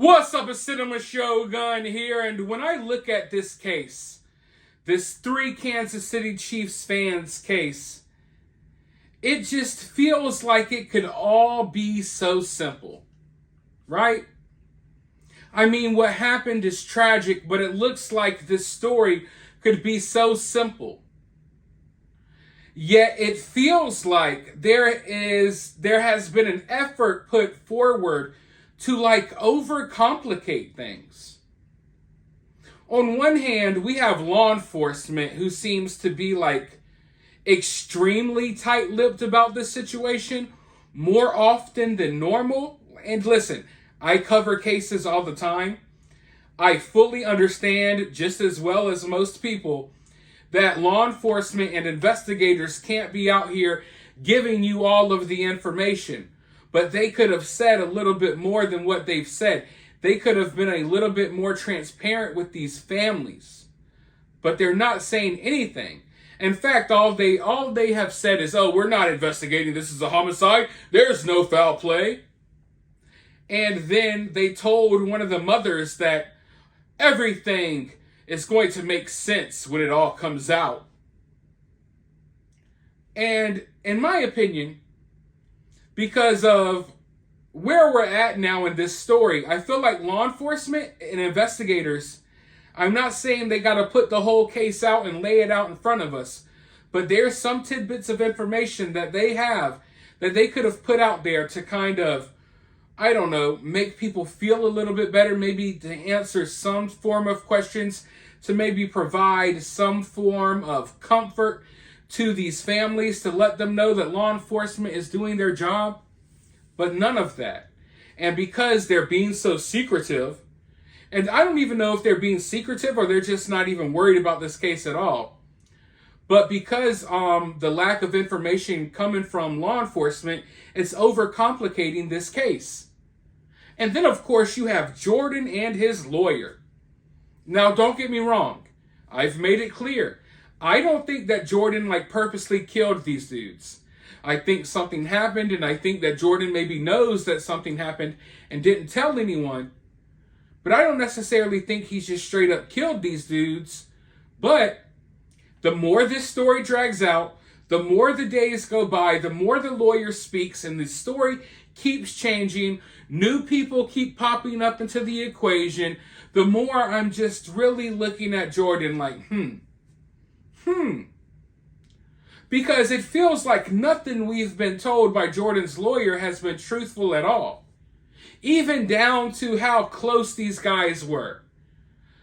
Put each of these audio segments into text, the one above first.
What's up, a cinemashogun here, and when I look at this case, this three Kansas City Chiefs fans case, it just feels like it could all be so simple, right? I mean, what happened is tragic, but it looks like this story could be so simple. Yet it feels like there has been an effort put forward to overcomplicate things. On one hand, we have law enforcement who seems to be extremely tight-lipped about this situation more often than normal. And listen, I cover cases all the time. I fully understand, just as well as most people, that law enforcement and investigators can't be out here giving you all of the information. But they could have said a little bit more than what they've said. They could have been a little bit more transparent with these families. But they're not saying anything. In fact, all they have said is, oh, we're not investigating. This is a homicide. There's no foul play. And then they told one of the mothers that everything is going to make sense when it all comes out. And in my opinion, because of where we're at now in this story, I feel like law enforcement and investigators, I'm not saying they got to put the whole case out and lay it out in front of us, but there's some tidbits of information that they have that they could have put out there to kind of, I don't know, make people feel a little bit better, maybe to answer some form of questions, to maybe provide some form of comfort to these families, to let them know that law enforcement is doing their job, but none of that. And because they're being so secretive, and I don't even know if they're being secretive or they're just not even worried about this case at all, but because the lack of information coming from law enforcement, it's overcomplicating this case. And then, of course, you have Jordan and his lawyer. Now, don't get me wrong. I've made it clear. I don't think that Jordan purposely killed these dudes. I think something happened, and I think that Jordan maybe knows that something happened and didn't tell anyone. But I don't necessarily think he's just straight up killed these dudes. But the more this story drags out, the more the days go by, the more the lawyer speaks, and the story keeps changing. New people keep popping up into the equation. The more I'm just really looking at Jordan because it feels like nothing we've been told by Jordan's lawyer has been truthful at all. Even down to how close these guys were.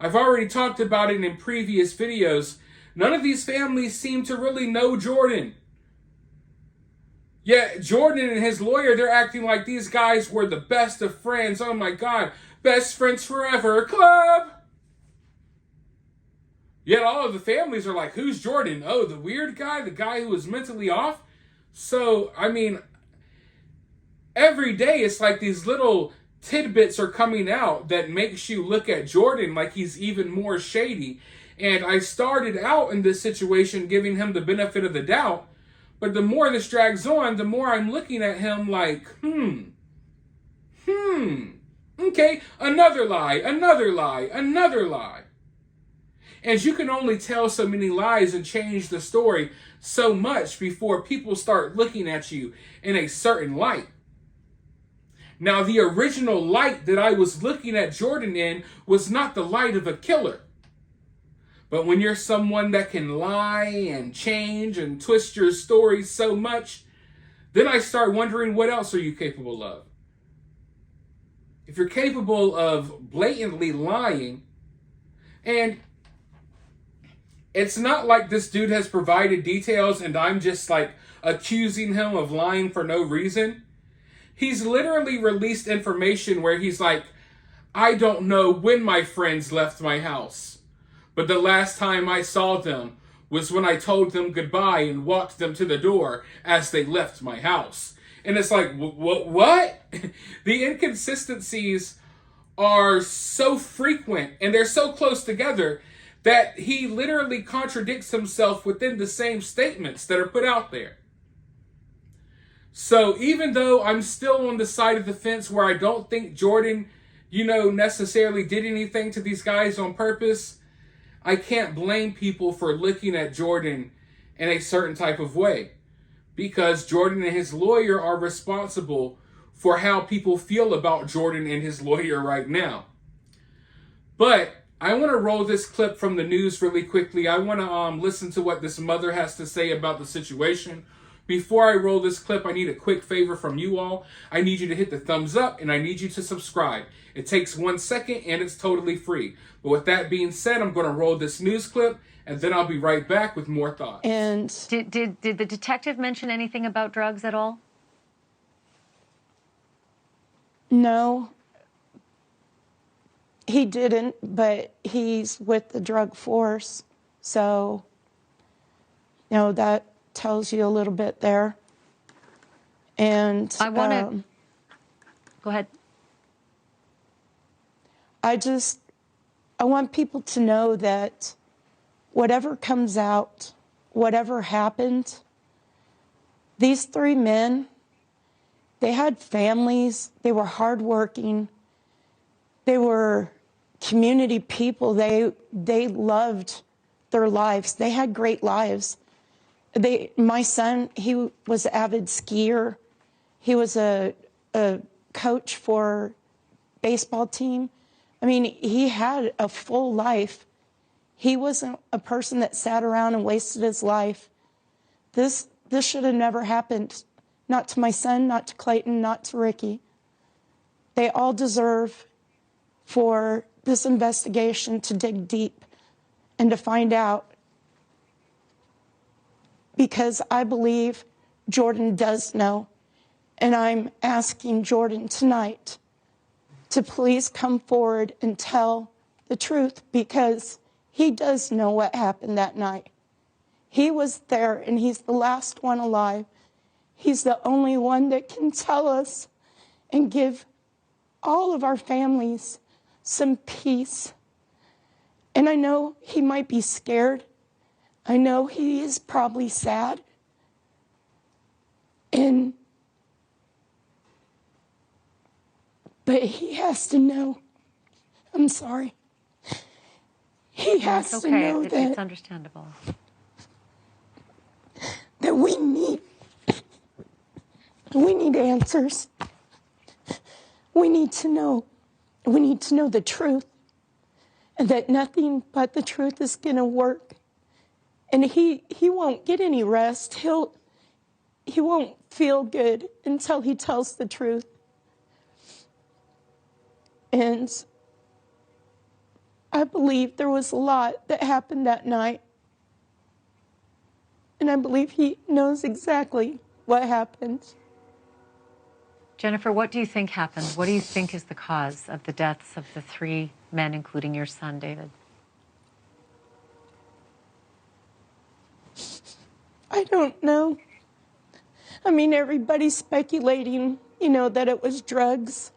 I've already talked about it in previous videos. None of these families seem to really know Jordan. Yet Jordan and his lawyer, they're acting like these guys were the best of friends. Oh my God, best friends forever club. Yet all of the families are like, who's Jordan? Oh, the weird guy, the guy who was mentally off? So, I mean, every day it's like these little tidbits are coming out that makes you look at Jordan like he's even more shady. And I started out in this situation giving him the benefit of the doubt. But the more this drags on, the more I'm looking at him like, okay, another lie, another lie, another lie. And you can only tell so many lies and change the story so much before people start looking at you in a certain light. Now, the original light that I was looking at Jordan in was not the light of a killer. But when you're someone that can lie and change and twist your story so much, then I start wondering, what else are you capable of? If you're capable of blatantly lying, and it's not like this dude has provided details and I'm just accusing him of lying for no reason. He's literally released information where he's like, I don't know when my friends left my house, but the last time I saw them was when I told them goodbye and walked them to the door as they left my house. And it's like, what? The inconsistencies are so frequent and they're so close together that he literally contradicts himself within the same statements that are put out there. So even though I'm still on the side of the fence where I don't think Jordan necessarily did anything to these guys on purpose, I can't blame people for looking at Jordan in a certain type of way, because Jordan and his lawyer are responsible for how people feel about Jordan and his lawyer right now. But I want to roll this clip from the news really quickly. I want to listen to what this mother has to say about the situation. Before I roll this clip, I need a quick favor from you all. I need you to hit the thumbs up, and I need you to subscribe. It takes 1 second, and it's totally free. But with that being said, I'm going to roll this news clip, and then I'll be right back with more thoughts. And did the detective mention anything about drugs at all? No, he didn't, but he's with the drug force. So, that tells you a little bit there. And I want to go ahead. I want people to know that whatever comes out, whatever happened, these 3 men, they had families, they were hardworking, they were community people, they loved their lives, they had great lives. My son, he was an avid skier, he was a coach for baseball team. I mean, he had a full life. He wasn't a person that sat around and wasted his life. This should have never happened. Not to my son, not to Clayton, not to Ricky. They all deserve for this investigation to dig deep and to find out, because I believe Jordan does know. And I'm asking Jordan tonight to please come forward and tell the truth, because he does know what happened that night. He was there, and he's the last one alive. He's the only one that can tell us and give all of our families some peace. And I know he might be scared. I know he is probably sad. But he has to know. I'm sorry. He has to know that it's understandable. That we need answers. We need to know. We need to know the truth. And that nothing but the truth is going to work. And he won't get any rest. He won't feel good until he tells the truth. And I believe there was a lot that happened that night. And I believe he knows exactly what happened. Jennifer, what do you think happened? What do you think is the cause of the deaths of the 3 men, including your son, David? I don't know. I mean, everybody's speculating, that it was drugs.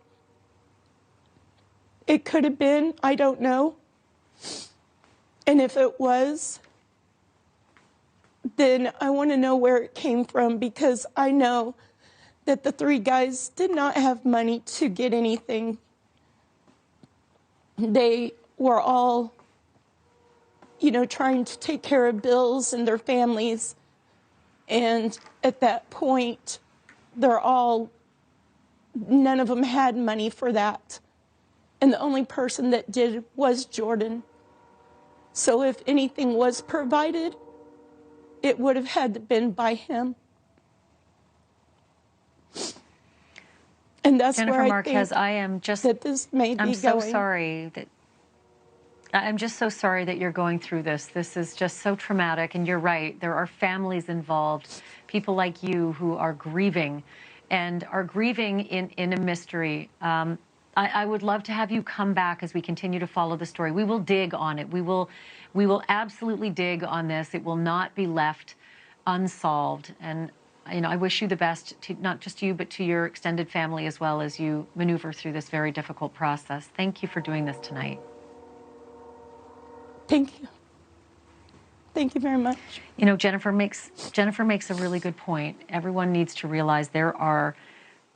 It could have been, I don't know. And if it was, then I want to know where it came from, because I know that the 3 guys did not have money to get anything. They were all, trying to take care of bills and their families. And at that point, none of them had money for that. And the only person that did was Jordan. So if anything was provided, it would have had to been by him. And that's Jennifer where Marquez, I am just that this may be going. I'm just so sorry that you're going through this. This is just so traumatic, and you're right. There are families involved, people like you who are grieving, and are grieving in a mystery. I would love to have you come back as we continue to follow the story. We will dig on it. We will absolutely dig on this. It will not be left unsolved. And I wish you the best, to not just you, but to your extended family as well, as you maneuver through this very difficult process. Thank you for doing this tonight. Thank you. Thank you very much. Jennifer makes a really good point. Everyone needs to realize there are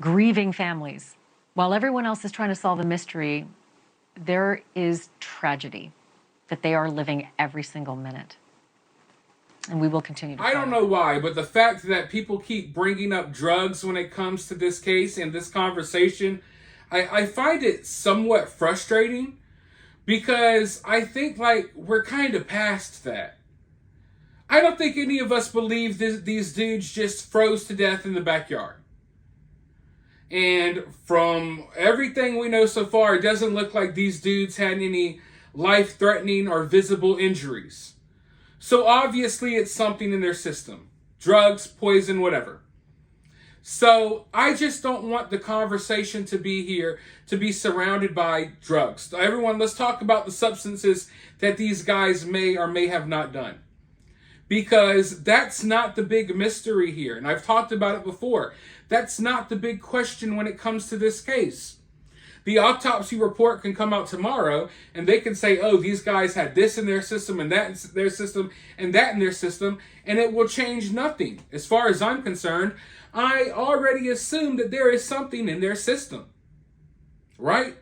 grieving families While everyone else is trying to solve a mystery, there is tragedy that they are living every single minute. And we will continue to I follow. don't know why, but the fact that people keep bringing up drugs when it comes to this case and this conversation, I find it somewhat frustrating, because I think like we're kind of past that. I don't think any of us believe these dudes just froze to death in the backyard. And from everything we know so far, it doesn't look like these dudes had any life-threatening or visible injuries. So obviously it's something in their system. Drugs, poison, whatever. So I just don't want the conversation to be here to be surrounded by drugs. Everyone, let's talk about the substances that these guys may or may have not done. Because that's not the big mystery here. And I've talked about it before. That's not the big question when it comes to this case. The autopsy report can come out tomorrow and they can say, oh, these guys had this in their system and that in their system and that in their system, and it will change nothing. As far as I'm concerned, I already assume that there is something in their system. Right?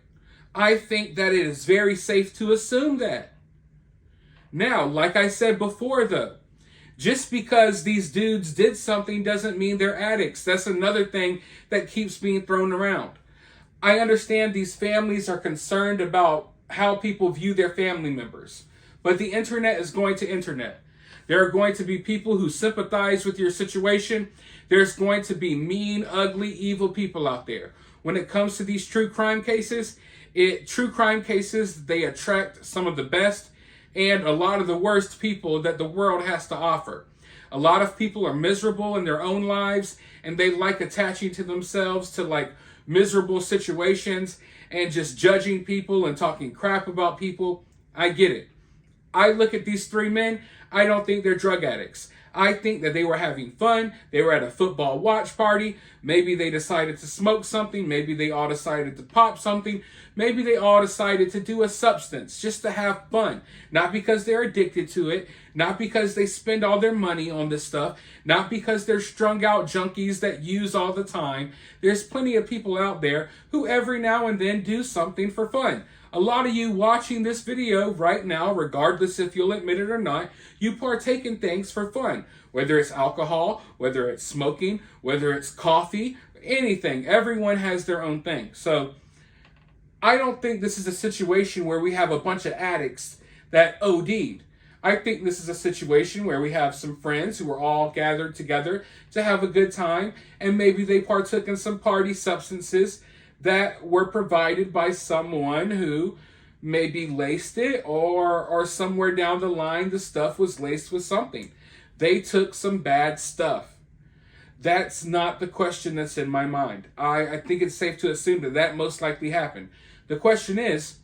I think that it is very safe to assume that. Now, like I said before though, just because these dudes did something doesn't mean they're addicts. That's another thing that keeps being thrown around. I understand these families are concerned about how people view their family members, but the internet is going to internet. There are going to be people who sympathize with your situation. There's going to be mean, ugly, evil people out there. When it comes to these true crime cases, they attract some of the best and a lot of the worst people that the world has to offer. A lot of people are miserable in their own lives, and they like attaching to themselves to like miserable situations and just judging people and talking crap about people. I get it. I look at these three men, I don't think they're drug addicts. I think that they were having fun. They were at a football watch party. Maybe they decided to smoke something. Maybe they all decided to pop something. Maybe they all decided to do a substance just to have fun. Not because they're addicted to it. Not because they spend all their money on this stuff. Not because they're strung out junkies that use all the time. There's plenty of people out there who every now and then do something for fun. A lot of you watching this video right now, regardless if you'll admit it or not, you partake in things for fun. Whether it's alcohol, whether it's smoking, whether it's coffee, anything. Everyone has their own thing. So I don't think this is a situation where we have a bunch of addicts that OD'd. I think this is a situation where we have some friends who are all gathered together to have a good time, and maybe they partook in some party substances that were provided by someone who maybe laced it, or somewhere down the line the stuff was laced with something. They took some bad stuff. That's not the question that's in my mind. I think it's safe to assume that that most likely happened. The question is,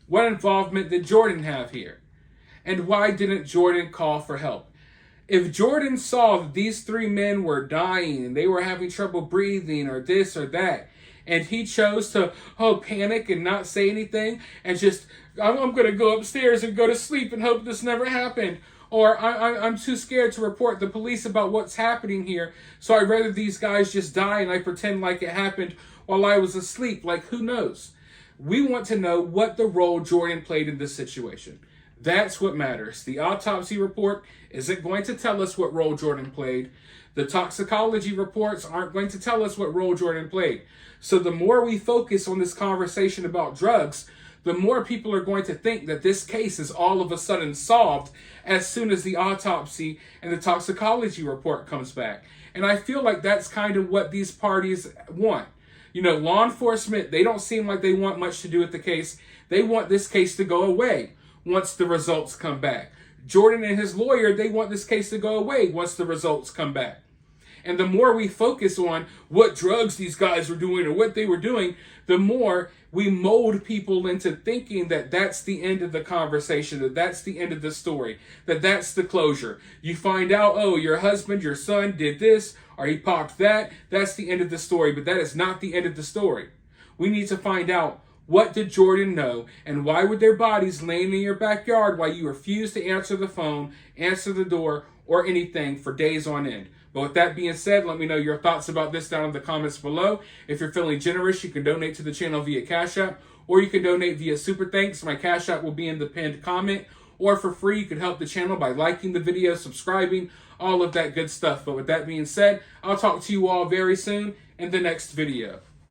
what involvement did Jordan have here? And why didn't Jordan call for help? If Jordan saw that these three men were dying and they were having trouble breathing or this or that, and he chose to panic and not say anything and just, I'm going to go upstairs and go to sleep and hope this never happened. Or I'm too scared to report the police about what's happening here, so I'd rather these guys just die and I pretend like it happened while I was asleep. Like, who knows? We want to know what the role Jordan played in this situation. That's what matters. The autopsy report isn't going to tell us what role Jordan played. The toxicology reports aren't going to tell us what role Jordan played. So the more we focus on this conversation about drugs, the more people are going to think that this case is all of a sudden solved as soon as the autopsy and the toxicology report comes back. And I feel like that's kind of what these parties want. You know, law enforcement, they don't seem like they want much to do with the case. They want this case to go away once the results come back. Jordan and his lawyer, they want this case to go away once the results come back. And the more we focus on what drugs these guys were doing or what they were doing, the more we mold people into thinking that that's the end of the conversation, that that's the end of the story, that that's the closure. You find out, oh, your husband, your son did this, or he popped that. That's the end of the story, but that is not the end of the story. We need to find out, what did Jordan know, and why were their bodies laying in your backyard while you refused to answer the phone, answer the door, or anything for days on end? But with that being said, let me know your thoughts about this down in the comments below. If you're feeling generous, you can donate to the channel via Cash App, or you can donate via Super Thanks. My Cash App will be in the pinned comment. Or for free, you can help the channel by liking the video, subscribing, all of that good stuff. But with that being said, I'll talk to you all very soon in the next video.